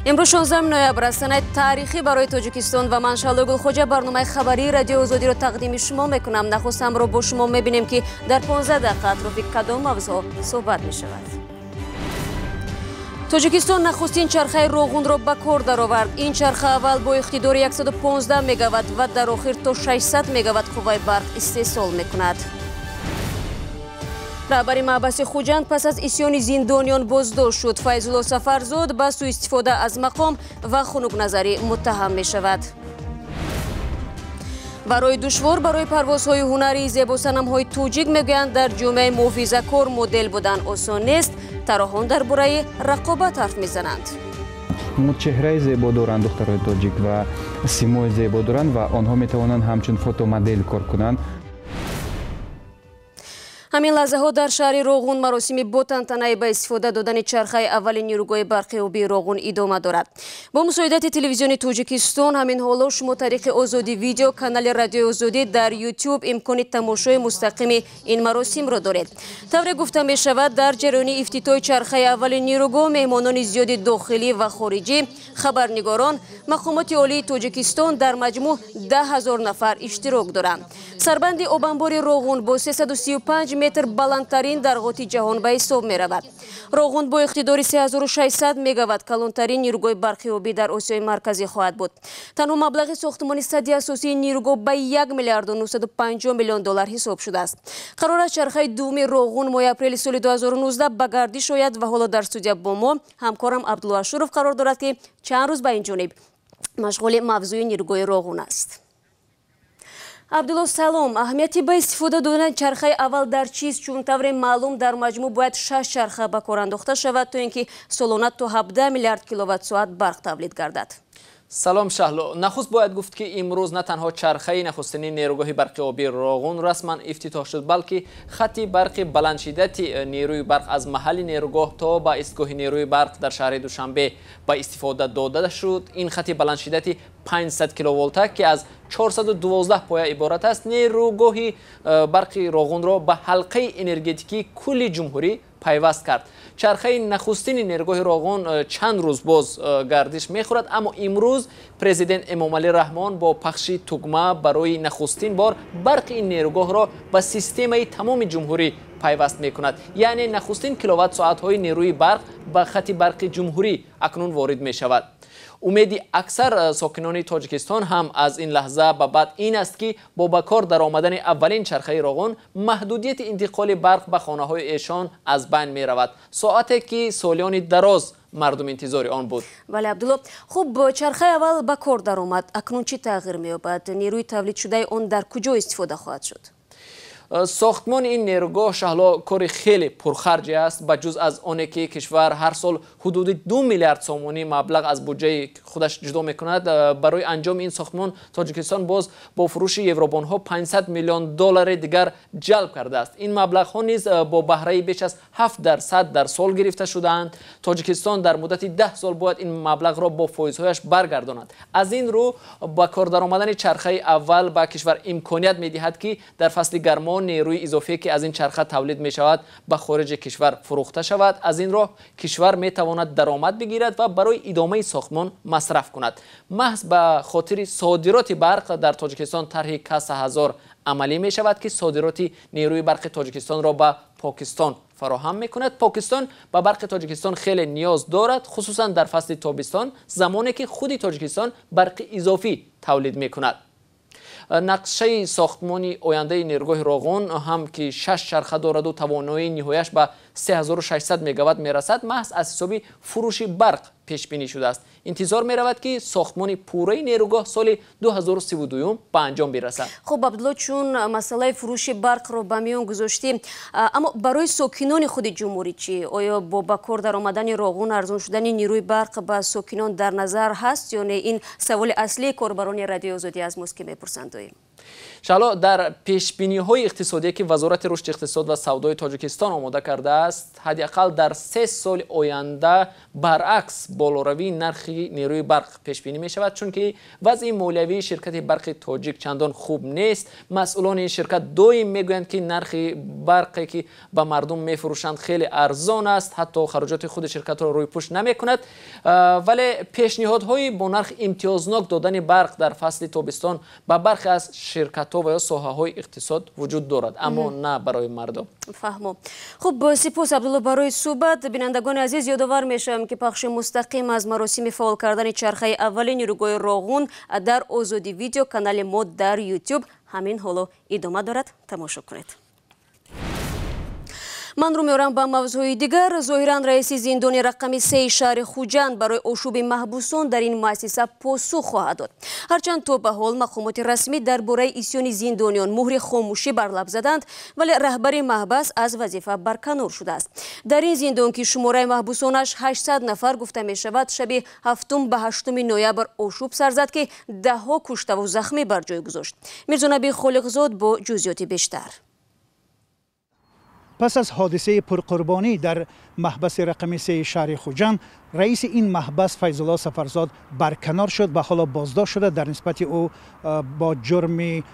امروز 16 نوامبر است. سند تاریخی برای تاجیکستان و من شالو گلخوجه برنامه خبری رادیو آزادی را تقدیم شما میکنم. نخستم را با شما میبینیم که در 15 دقیقه اطراف کدام موضوع صحبت میشود. تاجیکستان نخستین چرخه روغن را به کار درآورد. این چرخه اول با اقتدار 115 مگاوات و در آخر تا 600 مگاوات قوه برق استحصال میکند. رهبر محبس خوجند پس از عصیان زندانیان بازداشت شد. فیض‌الله سفرزاد به سوء استفاده از مقام و خنک نظری متهم می شود. برای دشوار برای پروازهای هنری زیبا صنم‌های توجیک میگویند در جامعه محافظه‌کار مدل بودن آسان نیست. طراحان درباره رقابت حرف میزنند. چهره زیبا دارند دخترای تاجیک و سیمای زیبا دارند و آنها میتوانند همچون فوتو مدل کار کنند. همین لحظه ها در شهر روغن مراسمی با تنتنه به استفاده دادن چرخه اول نیروگاه برقی آبی روغن ادامه دارد. با مساعدت تلویزیون تاجیکستان همین حالا شما طریق آزادی ویدیو کانال رادیو آزادی در یوتیوب امکان تماشای مستقیم این مراسم را دارید. طوری گفته می شود در جریان افتتاح چرخه اول نیروگاه مهمانان زیاد داخلی و خارجی، خبرنگاران، مقامات عالی تاجیکستان در مجموع 10,000 نفر اشتراک دارند. سربند آبانبار روغن با 335 متر بلندترین در قطب جهان به حساب می رود. روغن با اقتدار 3600 مگاوات کلانترین نیروگاه برقی آبی در آسیای مرکزی خواهد بود. تنها مبلغ ساختمان سدی اساسی نیروگاه به 1 میلیارد و 950 میلیون دلار حساب شده است. قرار است چرخه دوم روغن ماه اپریل سال 2019 به گردش آید و حالا در استودیو با ما همکارم عبدالله اشرف قرار دارد که چند روز به این جانب مشغول موضوع نیروگاه روغن است. عبدالله سلام، اهمیتی به استفاده دادن چرخه اول در چیست؟ چون طور معلوم در مجموع باید 6 چرخه به کار انداخته شود تا اینکه سالانه تا 17 میلیارد کیلووات ساعت برق تولید گردد. سلام شهلا. نخست باید گفت که امروز نه تنها چرخه نخستین نیروگاه برقی آبی روغن رسما افتتاح شد، بلکه خط برق بلند شدتی نیروی برق از محل نیروگاه تا به ایستگاه نیروی برق در شهر دوشنبه به استفاده داده شد. این خط بلند شدتی 500 کیلوولت که از 412 پایه عبارت است، نیروگاه برقی روغن را به حلقه انرژتیکی کل جمهوری پیوست کرد. چرخه نخستین نیروگاه روغن چند روز باز گردش میخورد، اما امروز پرزیدنت امامعلی رحمان با پخش تگمه برای نخستین بار برق این نیروگاه را به سیستم تمام جمهوری پیوست میکند. یعنی نخستین کیلووات ساعت های نیروی برق به خط برق جمهوری اکنون وارد می شود. امیدی اکثر ساکنان تاجیکستان هم از این لحظه به بعد این است که با به کار در آمدن اولین چرخه روغن محدودیت انتقال برق به خانه های ایشان از بین می رود، ساعتی که سالیان دراز مردم انتظار آن بود. بله عبدالله، خب چرخه اول به کار در آمد، اکنون چی تغییر می یابد؟ نیروی تولید شده آن در کجا استفاده خواهد شد؟ ساختمان این نیروگاه شهلا کار خیلی پرخرج است، به جز از آنه که کشور هر سال حدود 2 میلیارد سومانی مبلغ از بودجه خودش جدا میکند. برای انجام این ساختمان تاجیکستان باز با فروش یوروبون ها 500 میلیون دلار دیگر جلب کرده است. این مبلغ ها نیز با بهره بیش از 7% در سال گرفته شدند. تاجیکستان در مدت 10 سال باید این مبلغ را با فایزهایش برگرداند. از این رو با کار درآمدن چرخه اول به کشور امکانیت میدهد که در فصل گرما نیروی اضافی که از این چرخه تولید می شود به خارج کشور فروخته شود. از این راه کشور می تواند درآمد بگیرد و برای ادامه ساختمان مصرف کند. محض به خاطر صادرات برق در تاجیکستان طرح کسب هزار عملی می شود که صادرات نیروی برق تاجیکستان را به پاکستان فراهم می کند. پاکستان به برق تاجیکستان خیلی نیاز دارد، خصوصا در فصل تابستان، زمانی که خود تاجیکستان برق اضافی تولید می کند. نقشه ساختمان آینده نیروگاه روغن هم که 6 چرخه دارد و توانایی نهاییش به 3600 مگاوات میرسد، محض از حساب فروش برق پیش بینی شده است. انتظار می رود که ساختمان پوره نیروگاه سال 2032 به انجام برسد. خب عبدالله، چون مسئله فروش برق رو به میان گذاشتیم، اما برای ساکنان خود جمهوری چی؟ آیا با کار در آمدن روغن ارزان شدن نیروی برق به ساکنان در نظر هست یا نه؟ این سوال اصلی کاربران رادیو آزادی از ماست که میپرسند. شالا در پیشبینی‌های اقتصادی که وزارت رشد اقتصاد و سودای تاجیکستان آماده کرده است، حداقل در 3 سال آینده برعکس بالاروی نرخ نیروی برق پیش بینی می شود، چون که وضع مالیوی شرکت برق تاجیک چندان خوب نیست. مسئولان این شرکت دائم میگویند که نرخ برقی که به مردم میفروشند خیلی ارزان است، حتی خرجات خود شرکت را روی پوش نمیکند. ولی پیشنهادهای با نرخ امتیازناک دادن برق در فصل تابستان به برخی از شرکت‌ها و یا ساحه‌های اقتصاد وجود دارد، اما نه برای مردم. فهمو. خب سپاس عبدالله برای صحبت. بینندگان عزیز، یادآور میشم که پخش مستقیم از مراسم فعال کردن چرخه اول نیروگاه روغون در آزادی ویدیو کانال ما در یوتیوب همین حالا ادامه دارد. تماشا کنید. من رو میارم با موضوع دیگر. ظاهرا رئیس زندان رقم 3 شهر خوجند برای آشوب محبوسان در این مؤسسه پاسخ خواهد داد. هرچند تا به حال مقامات رسمی درباره اسیان زندانیان مهر خاموشی بر لب زدند، ولی رهبر محبس از وظیفه برکنار شده است. در این زندان که شماره محبوسانش 800 نفر گفته می شود، شب 7 به 8 نوامبر آشوب سر زد که 10 کشته و زخمی بر جای گذاشت. میرزا نبی خالقزاد با جزئیات بیشتر. پس از حادثه پرقربانی در محبس رقم 3 شهر خوجند، رئیس این محبس فیض‌الله سفرزاد برکنار شد و حالا بازداشت شده. در نسبت او با جرم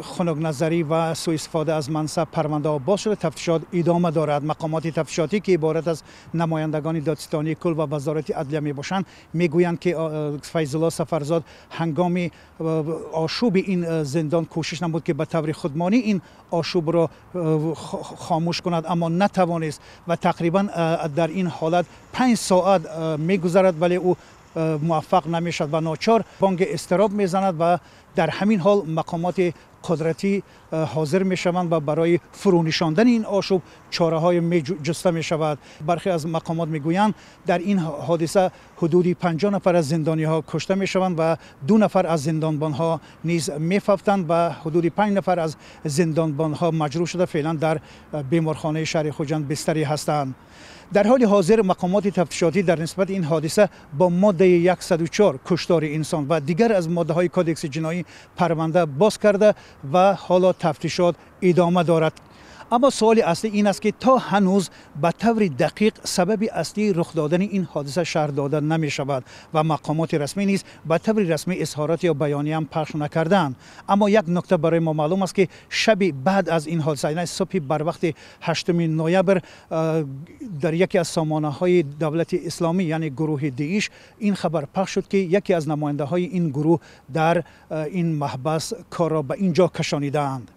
خنک نظری و سوء استفاده از منصب پرونده باز شده. تفتیشات ادامه دارد. مقامات تفتیشاتی که عبارت از نمایندگان دادستانی کل و وزارت عدلیه می باشند میگویند که فیض‌الله سفرزاد هنگام آشوب این زندان کوشش نمود که به طور خودمانی این آشوب را خاموش کند، اما نتوانست و تقریبا در این حالت 5 ساعت میگذرد ولی او موفق نمیشد و ناچار بانگ اضطراب میزند و در همین حال مقامات قدرتی حاضر می شوند و برای فرونشاندن این آشوب چاره های جسته می شود. برخی از مقامات می گویند در این حادثه حدودی 50 نفر از زندانی ها کشته می شوند و 2 نفر از زندانبان ها نیز می فوتند و حدودی 5 نفر از زندانبان ها مجروح شده فعلا در بیمارخانه شهر خوجند بستری هستند. در حال حاضر مقامات تفتیشاتی در نسبت این حادثه با ماده 104 کشتار انسان و دیگر از ماده های کودکس جنایی پرونده باز کرده و حالا تفتیشات ادامه دارد. اما سوال اصلی این است که تا هنوز به طور دقیق سبب اصلی رخ دادن این حادثه شرح داده نمی شود و مقامات رسمی نیز به طور رسمی اظهارات یا بیانیه هم پخش نکردند. اما یک نکته برای ما معلوم است که شب بعد از این حادثه، یعنی صبح بر وقت 8 نوامبر، در یکی از سامانه های دولت اسلامی یعنی گروه داعش این خبر پخش شد که یکی از نماینده های این گروه در این محبس کار را به اینجا کشانیدند.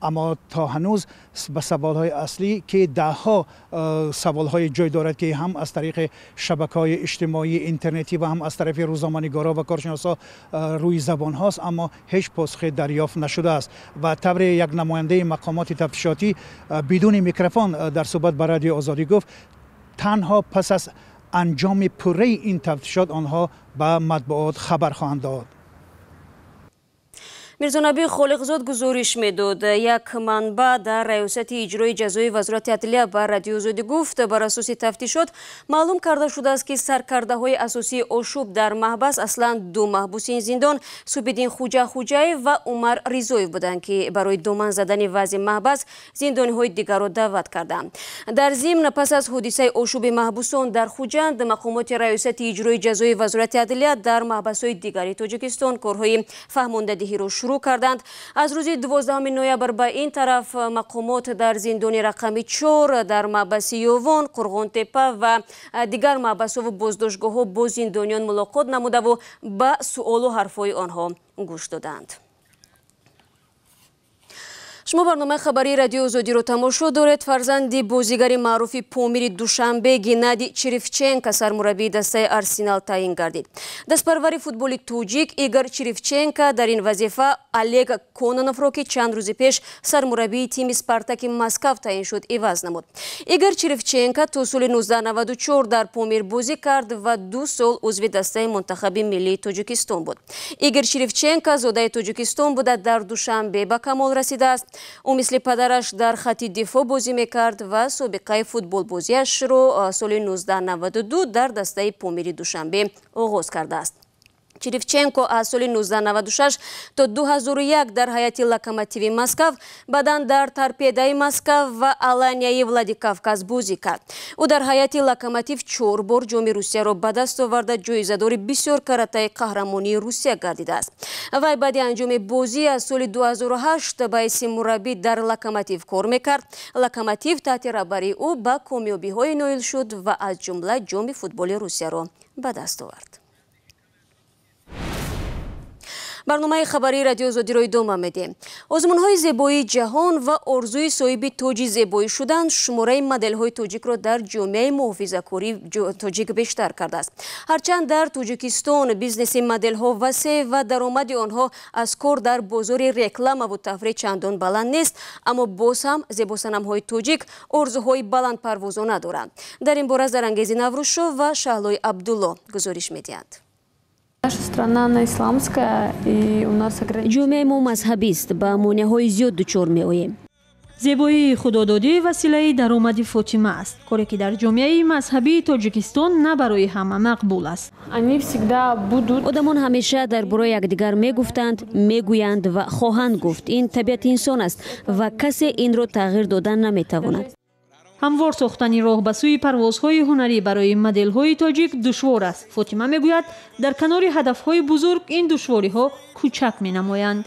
اما تا هنوز به سوالهای اصلی که 10 سوالهای جای دارد که هم از طریق شبکه‌های اجتماعی اینترنتی و هم از طرف روزنامه‌نگارا و کارشناسا روی زبان هاست، اما هیچ پاسخ دریافت نشده است و طور یک نماینده مقامات تفتیشاتی بدون میکروفون در صحبت با رادیو آزادی گفت تنها پس از انجام پره این تفتیشات آنها به مطبوعات خبر خواهند داد. میرزا نبی خالقزاد گزارش میداد. یک منبع در ریاست اجرای جزای وزارت عدلیه بر رادیو آزادی گفت بر اساس تفتیشات معلوم کرده شده است که سرکرده های اساسی آشوب در محبس اصلا 2 محبوس این زندان سوبیدین خوجه و عمر ریزویف بودند که برای دامن زدن وضع محبس زندانی های دیگر را دعوت کردند. در ضمن پس از حادثه آشوب محبوسان در خوجند، مقامات ریاست اجرای جزای وزارت عدلیه در محبس های دیگری تاجیکستان کارهای فهماندهی را شروع کردند. از روز 12 نوامبر به این طرف مقامات در زندان رقم 4 در محبس یوان، قرغانتپه و دیگر محبس و بازداشتگاه ها با زندانیان ملاقات نموده و به سؤال و حرفهای آنها گوش دادند. شما برنامه خبری رادیو آزادی رو تماشا دارید. فرزند بازیگر معروف پامیر دوشنبه گنادی چریفچنکو سرمربی دسته آرسنال تعیین گردید. دستپرور فوتبال توجیک ایگور چریفچنکو در این وظیفه الگ کونونوف را که چند روز پیش سرمربی تیم اسپارتاک مسکو تعیین شد عوض نمود. ایگور چریفچنکو تا سال 1994 در پامیر بازی کرد و 2 سال عضو دسته منتخب ملی تاجیکستان بود. ایگور چریفچنکو زاده تاجیکستان بود، در دوشنبه به کمال رسیده است. او مثل پدرش در خط دفاع بازی میکرد و سابقه فوتبال بازیش رو سال 1992 در دسته پامیر دوشنبه آغاز کرده است. Черевченко аз соли 1996 то 2001 дар ҳайати Локомотиви Москав, баъдан дар Торпедаи Москав ва Аланияи Владикавказ бозӣ кард. ӯ дар ҳайати Локомотив 4 бор ҷоми Русияро ба даст оварда ҷоизадори бисёр каратаи қаҳрамонии Русия гардидааст. Вай баъди анҷоми бозӣ аз соли 2008 ба ҳайси мураббӣ дар Локомотив кор мекард. Локомотив таҳти раҳбарии ӯ ба комёбиҳое ноил шуд ва аз ҷумла ҷоми футболи Русияро ба даст овард. барномаи хабарии радио Озодиро идома медиҳем. Озмунҳои зебоии ҷаҳон ва орзуи соҳиби тоҷи зебоӣ шудан шумораи моделҳои тоҷикро дар ҷомеаи муҳофизакории тоҷик бештар кардааст. Ҳарчанд дар Тоҷикистон бизнеси моделҳо васеъ ва даромади онҳо аз кор дар бозори рекламаву тафриҳ чандон баланд нест, аммо боз ҳам зебосанамҳои тоҷик орзуҳои баландпарвозона доранд. Дар ин бора Зарангези Наврӯзшов ва Шаҳлои Абдулло гузориш медиҳанд. Наша страна она исламская, и у нас ҷомеаи мо мазҳабист, ба монеҳои зиёд дучор меоем. зебоии худододӣ василаи даромади Фотима аст. Коре ки дар ҷомеаи мазҳабии Тоҷикистон на барои ҳама мақбул аст. Они всегда будут. Одамон ҳамеша дар бораи якдигар мегуфтанд, мегӯянд ва хоҳанд гуфт. Ин табиати инсон аст ва касе инро тағйир додан наметавонад. ҳамвор сохтани роҳ ба сӯи парвозҳои ҳунарӣ барои моделҳои тоҷик душвор аст. Фотима мегӯяд, дар канори ҳадафҳои бузург ин душвориҳо кӯчак менамоянд.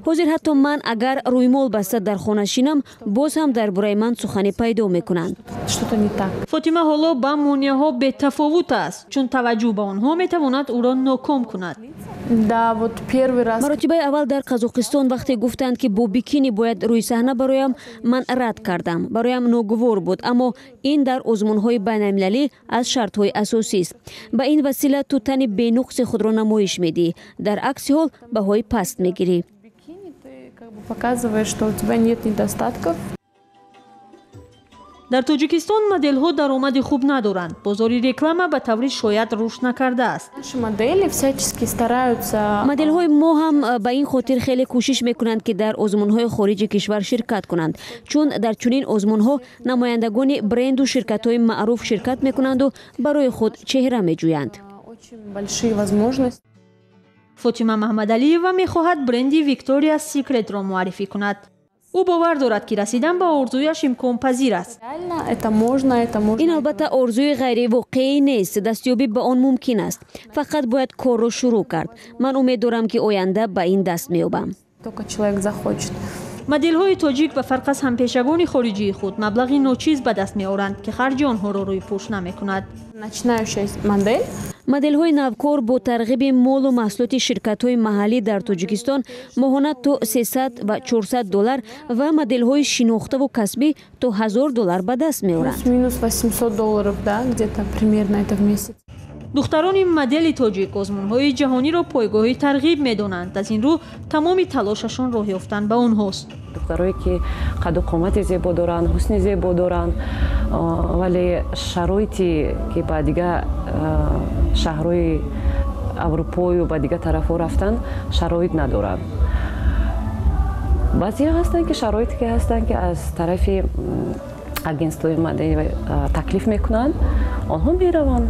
ҳозир ҳатто ман агар рӯймол баста дар хона шинам, боз ҳам дар бораи ман суханӣ пайдо мекунанд. Фотима ҳоло ба монеҳо бетафовут аст, чун таваҷҷӯҳ ба онҳо метавонад ӯро ноком кунад. маротибаи аввал дар Қазоқистон вақте гуфтанд ки бо бикини бояд рӯи саҳна бароям, ман рад кардам. Бароям ногувор буд, аммо ин дар озмунҳои байналмилалӣ аз шартҳои асосист. Ба ин васила ту тани бенуқси худро намоиш медиҳӣ, дар акси ҳол баҳои паст мегирӣ. дар Тоҷикистон моделҳо даромади хуб надоранд. Бозори реклама ба таври шояд рушд накардааст. моделҳои мо ҳам ба ин хотир хеле кӯшиш мекунанд ки дар озмунҳои хориҷи кишвар ширкат кунанд, чун дар чунин озмунҳо намояндагони бренду ширкатҳои маъруф ширкат мекунанду барои худ чеҳра меҷӯянд. Фотима Маҳмадалиева мехоҳад бренди Victoria's Secretро муаррифӣ кунад. ӯ бовар дорад ки расидан ба орзуяш имконпазир аст. ин албатта орзуи ғайривоқеӣ нест, дастёбӣ ба он мумкин аст. Фақат бояд корро шурӯъ кард. Ман умед дорам ки оянда ба ин даст меёбам. моделҳои тоҷик ба фарқ аз ҳампешагони хориҷии худ маблағи ночиз ба даст меоранд ки харҷи онҳоро рӯйпӯш намекунад. моделҳои навкор бо тарғиби молу маҳсулоти ширкатҳои маҳаллӣ дар Тоҷикистон моҳона то $300 ва $400 ва моделҳои шинохтаву касбӣ то $1000 ба даст меоранд. духтарони модели тоҷик озмунҳои ҷаҳониро пойгоҳи тарғиб медонанд. аз ин рӯ тамоми талошашон роҳ ёфтан ба онҳост. духтарое ки қадду қомати зебо доранд, ҳусни зебо доранд, вале шароити ки ба дига шаҳрҳои аврупою ба дига тарафҳо рафтан шароит надоранд. баъзеҳо ҳастанд ки шароите ки ҳастанд ки аз тарафи агентствои модели таклиф мекунанд, онҳо мераванд.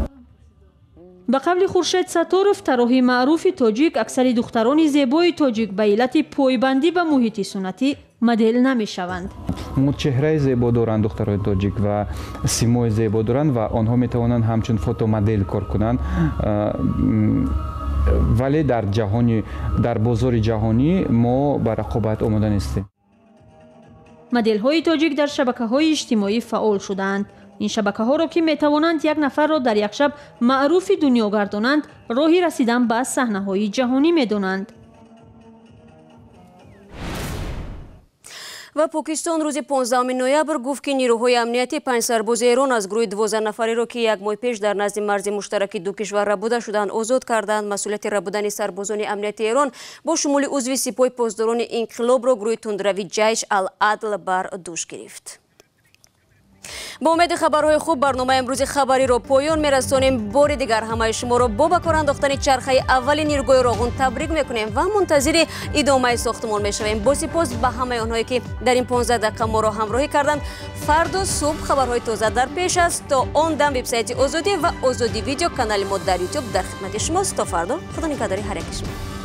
ба қавли Хуршед Сатторов, тарроҳи маъруфи тоҷик, аксари духтарони зебои тоҷик ба иллати пойбандӣ ба муҳити суннатӣ модел намешаванд. чеҳраи зебо доранд духтарои тоҷик ва симои зебо доранд ва онҳо метавонанд ҳамчун фотомодел кор кунанд, вале дар бозори ҷаҳонӣ мо ба рақобат омода нестем. моделҳои тоҷик дар шабакаҳои иҷтимоӣ фаъол шудаанд. ин шабакаҳоро ки метавонанд як нафарро дар якшаб маъруфи дунё гардонанд, роҳи расидан ба саҳнаҳои ҷаҳонӣ медонанд. ва Покистон рӯзи 15 ноябр гуфт ки нирӯҳои амнияти 5 сарбози Эрон аз гурӯҳи 12 нафареро ки як моҳ пеш дар назди марзи муштараки ду кишвар рабуда шуданд озод карданд. масъулияти рабудани сарбозони амнияти Эрон бо шумули узви сипоҳи поздорони инқилобро гурӯҳи тундрави ҷайш ал-Адл бар дӯш гирифт. با امید خبرهای خوب برنامه امروز خبری را پایان میرسانیم. بار دیگر همه شما را با کار انداختن چرخه اول نیروگاه روغن تبریک میکنیم و منتظر ادامه ساختمان میشویم. با سپاس به همه آنهایی که در این 15 دقیقه ما را همراهی کردند. فردا صبح خبرهای تازه در پیش است. تا آن دم وبسایت آزادی و آزادی ویدیو کانال ما در یوتیوب در خدمت شماست. تا فردا خدا نگهداری هر یک شما.